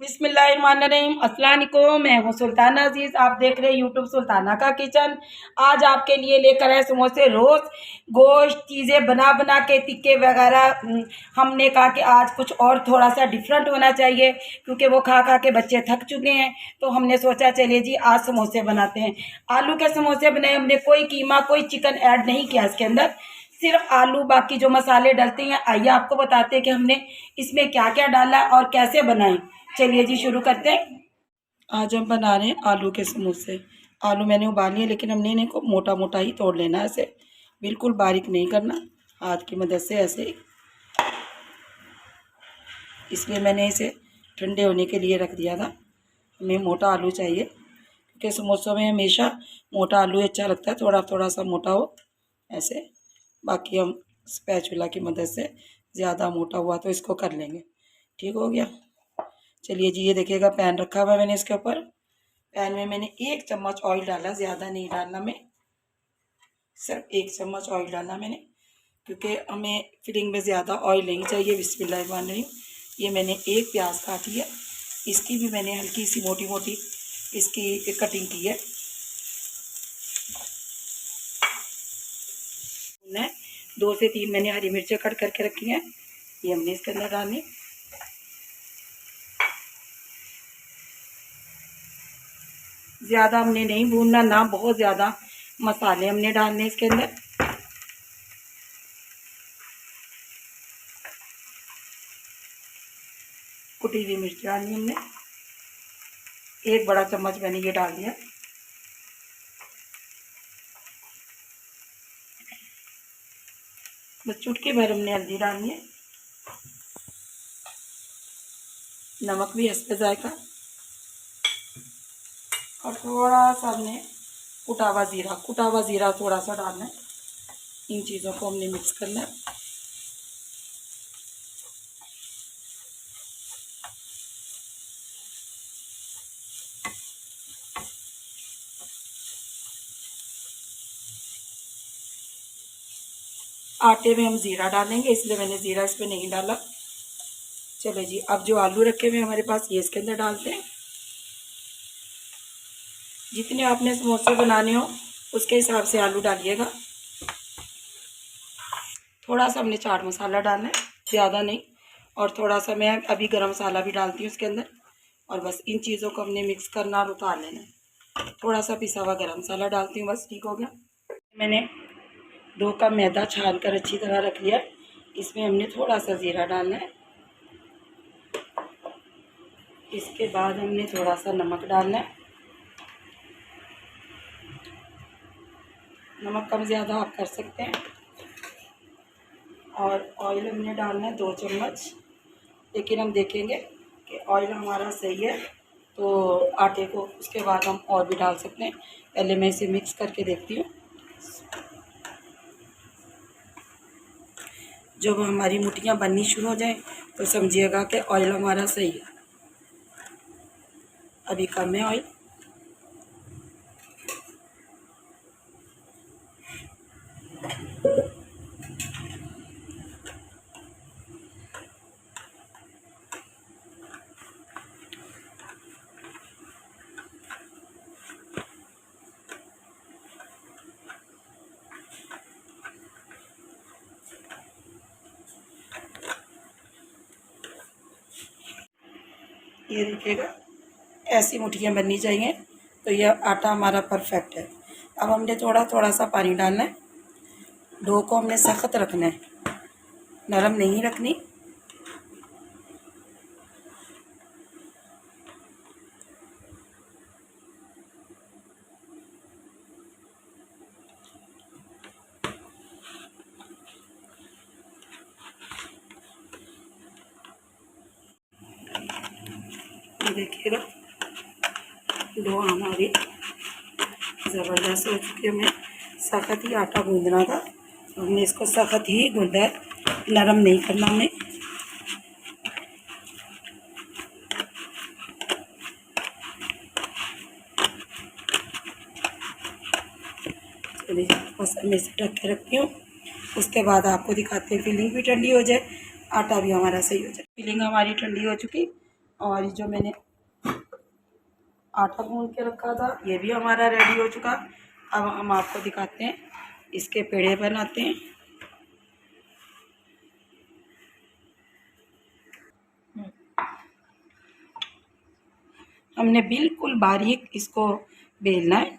बिस्मिल्लाहिर्रहमानिर्रहीम। अस्सलाम वालेकुम। मैं हूँ सुल्ताना अजीज़, आप देख रहे हैं यूट्यूब सुल्ताना का किचन। आज आपके लिए लेकर आए समोसे रोस्ट गोश्त चीज़ें बना बना के टिक्के वगैरह। हमने कहा कि आज कुछ और थोड़ा सा डिफरेंट होना चाहिए, क्योंकि वो खा खा के बच्चे थक चुके हैं। तो हमने सोचा चलिए जी आज समोसे बनाते हैं। आलू के समोसे बनाए हमने, कोई कीमा कोई चिकन ऐड नहीं किया इसके अंदर, सिर्फ आलू। बाकी जो मसाले डलते हैं आइए आपको बताते हैं कि हमने इसमें क्या क्या डाला और कैसे बनाए। चलिए जी शुरू करते हैं। आज हम बना रहे हैं आलू के समोसे। आलू मैंने उबाल लिए, लेकिन हमने इन्हें को मोटा मोटा ही तोड़ लेना है, ऐसे बिल्कुल बारीक नहीं करना, हाथ की मदद से ऐसे ही। इसलिए मैंने इसे ठंडे होने के लिए रख दिया था। हमें मोटा आलू चाहिए, क्योंकि समोसों में हमेशा मोटा आलू अच्छा लगता है, थोड़ा थोड़ा सा मोटा हो ऐसे। बाकी हम स्पैचुला की मदद से ज़्यादा मोटा हुआ तो इसको कर लेंगे। ठीक हो गया। चलिए जी, ये देखिएगा पैन रखा हुआ है मैंने इसके ऊपर। पैन में मैंने 1 चम्मच ऑयल डाला, ज़्यादा नहीं डालना, मैं सिर्फ 1 चम्मच ऑयल डाला मैंने, क्योंकि हमें फिलिंग में ज़्यादा ऑयल नहीं चाहिए। बिस्मिल्लाहिर्रहमानिर्रहीम। ये मैंने एक प्याज काट लिया, इसकी भी मैंने हल्की सी मोटी मोटी इसकी कटिंग की है। 2 से 3 मैंने हरी मिर्चें कट करके रखी हैं, ये हमने इसके अंदर डालनी। ज़्यादा हमने नहीं भूनना, ना बहुत ज़्यादा मसाले हमने डालने इसके अंदर। कुटी हुई मिर्च डालनी हमने, 1 बड़ा चम्मच मैंने ये डाल दिया। बस चुटकी भर हमने हल्दी डालनी है, नमक भी हस्बे जायका, और थोड़ा सा हमने कुटा हुआ ज़ीरा थोड़ा सा डालना है। इन चीज़ों को हमने मिक्स करना है। आटे में हम ज़ीरा डालेंगे, इसलिए मैंने ज़ीरा इस पर नहीं डाला। चलो जी, अब जो आलू रखे हुए हमारे पास ये इसके अंदर डालते हैं। जितने आपने समोसे बनाने हो उसके हिसाब से आलू डालिएगा। थोड़ा सा हमने चाट मसाला डालना है, ज़्यादा नहीं। और थोड़ा सा मैं अभी गरम मसाला भी डालती हूँ इसके अंदर। और बस इन चीज़ों को हमने मिक्स करना और उतार लेना है। थोड़ा सा पिसा हुआ गरम मसाला डालती हूँ, बस ठीक हो गया। मैंने 2 कप मैदा छान कर अच्छी तरह रख लिया। इसमें हमने थोड़ा सा ज़ीरा डालना है। इसके बाद हमने थोड़ा सा नमक डालना है। नमक कम ज़्यादा आप कर सकते हैं। और ऑयल हमने डालना है 2 चम्मच, लेकिन हम देखेंगे कि ऑयल हमारा सही है तो आटे को उसके बाद हम और भी डाल सकते हैं। पहले मैं इसे मिक्स करके देखती हूँ। जब हमारी मुठियाँ बननी शुरू हो जाएं तो समझिएगा कि ऑयल हमारा सही है। अभी कम है ऑयल। ये देखिएगा, ऐसी मुठियाँ बननी चाहिए, तो यह आटा हमारा परफेक्ट है। अब हमने थोड़ा थोड़ा सा पानी डालना है। डो को हमने सख्त रखना है, नरम नहीं रखनी। ये देखिएगा, डो हमारी ज़बरदस्त हो चुकी है। हमें सख्त ही आटा गूंदना था, हमने इसको सख्त ही गूंदा है, नरम नहीं करना हमें। चलिए बस मैं इसे ढक के रखती हूँ। उसके बाद आपको दिखाते हैं, फिलिंग भी ठंडी हो जाए, आटा भी हमारा सही हो जाए। फिलिंग हमारी ठंडी हो चुकी, और ये जो मैंने आटा गूंद के रखा था ये भी हमारा रेडी हो चुका। अब हम आपको दिखाते हैं, इसके पेड़े बनाते हैं। हमने बिल्कुल बारीक इसको बेलना है।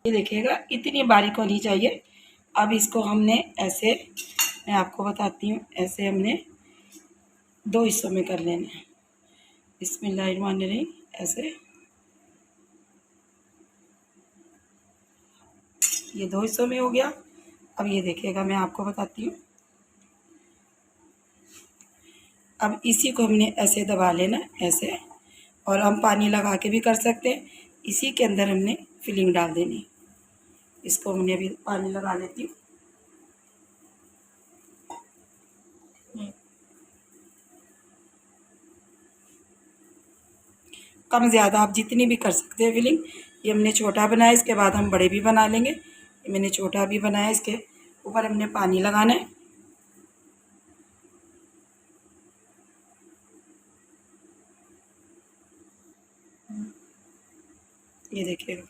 ये देखिएगा इतनी बारीक होनी चाहिए। अब इसको हमने ऐसे, मैं आपको बताती हूँ, ऐसे हमने 2 हिस्सों में कर लेना है। बिस्मिल्लाहिर्रहमानिर्रहीम। ऐसे ये 2 हिस्सों में हो गया। अब ये देखिएगा, मैं आपको बताती हूँ। अब इसी को हमने ऐसे दबा लेना, ऐसे, और हम पानी लगा के भी कर सकते हैं। इसी के अंदर हमने फिलिंग डाल देनी। इसको हमने अभी पानी लगा लेती हूँ। कम ज़्यादा आप जितनी भी कर सकते हैं फिलिंग। ये हमने छोटा बनाया, इसके बाद हम बड़े भी बना लेंगे। ये मैंने छोटा भी बनाया, इसके ऊपर हमने पानी लगाना है। ये देखिएगा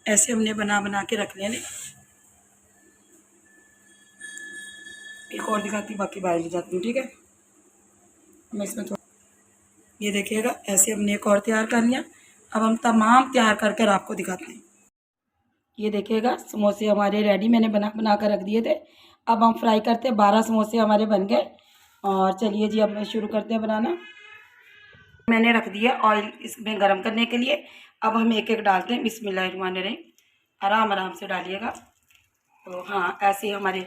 ऐसे हमने बना बना के रख लेने। एक और दिखाती, बाकी बाहर ले जाती हूँ, ठीक है। मैं इसमें थोड़ा, ये देखिएगा ऐसे हमने एक और तैयार कर लिया। अब हम तमाम तैयार कर कर आपको दिखाते हैं। ये देखिएगा समोसे हमारे रेडी, मैंने बना बना कर रख दिए थे। अब हम फ्राई करते हैं। 12 समोसे हमारे बन गए। और चलिए जी, अब मैं शुरू करते हैं बनाना। मैंने रख दिया ऑयल इसमें गरम करने के लिए। अब हम एक एक डालते हैं। बिस्मिल्लाहिर्रहमानिर्रहीम। आराम आराम से डालिएगा। तो हाँ, ऐसे ही हमारे,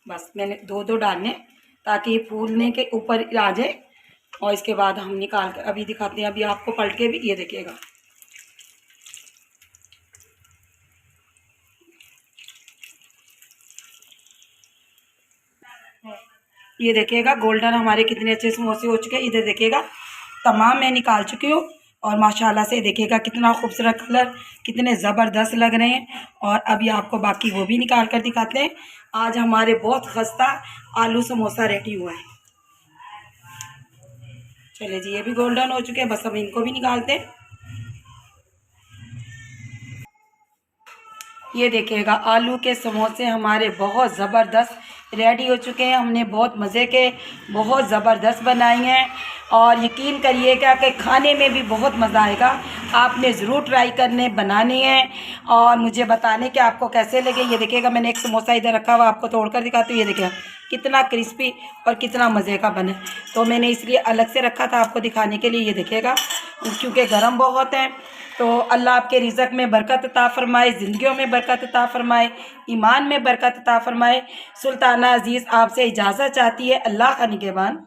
बस मैंने 2-2 डालने ताकि ये फूलने के ऊपर आ जाए। और इसके बाद हम निकाल कर अभी दिखाते हैं। अभी आपको पलट के भी, ये देखिएगा, ये देखिएगा गोल्डन हमारे कितने अच्छे समोसे हो चुके हैं। इधर देखिएगा तमाम मैं निकाल चुकी हूँ। और माशाल्लाह से देखिएगा कितना खूबसूरत कलर, कितने ज़बरदस्त लग रहे हैं। और अभी आपको बाकी वो भी निकाल कर दिखाते हैं। आज हमारे बहुत खस्ता आलू समोसा रेडी हुआ है। चलिए जी, ये भी गोल्डन हो चुके हैं। बस अब इनको भी निकालते हैं। ये देखिएगा आलू के समोसे हमारे बहुत ज़बरदस्त रेडी हो चुके हैं। हमने बहुत मज़े के, बहुत ज़बरदस्त बनाई हैं। और यकीन करिएगा कि खाने में भी बहुत मज़ा आएगा। आपने ज़रूर ट्राई करने, बनाने हैं और मुझे बताने कि आपको कैसे लगे। ये देखिएगा मैंने एक समोसा इधर रखा हुआ, आपको तोड़ कर दिखाती हूँ। ये देखिएगा कितना क्रिस्पी और कितना मज़े का बना। तो मैंने इसलिए अलग से रखा था आपको दिखाने के लिए। ये देखिएगा क्योंकि गर्म बहुत है। तो अल्लाह आपके रिज़्क़ में बरकत अता फ़रमाए, ज़िंदगियों में बरकत अता फ़रमाए, ईमान में बरकत अता फ़रमाए। सुल्ताना अज़ीज़ आपसे इजाज़त चाहती है। अल्लाह का निगहबान।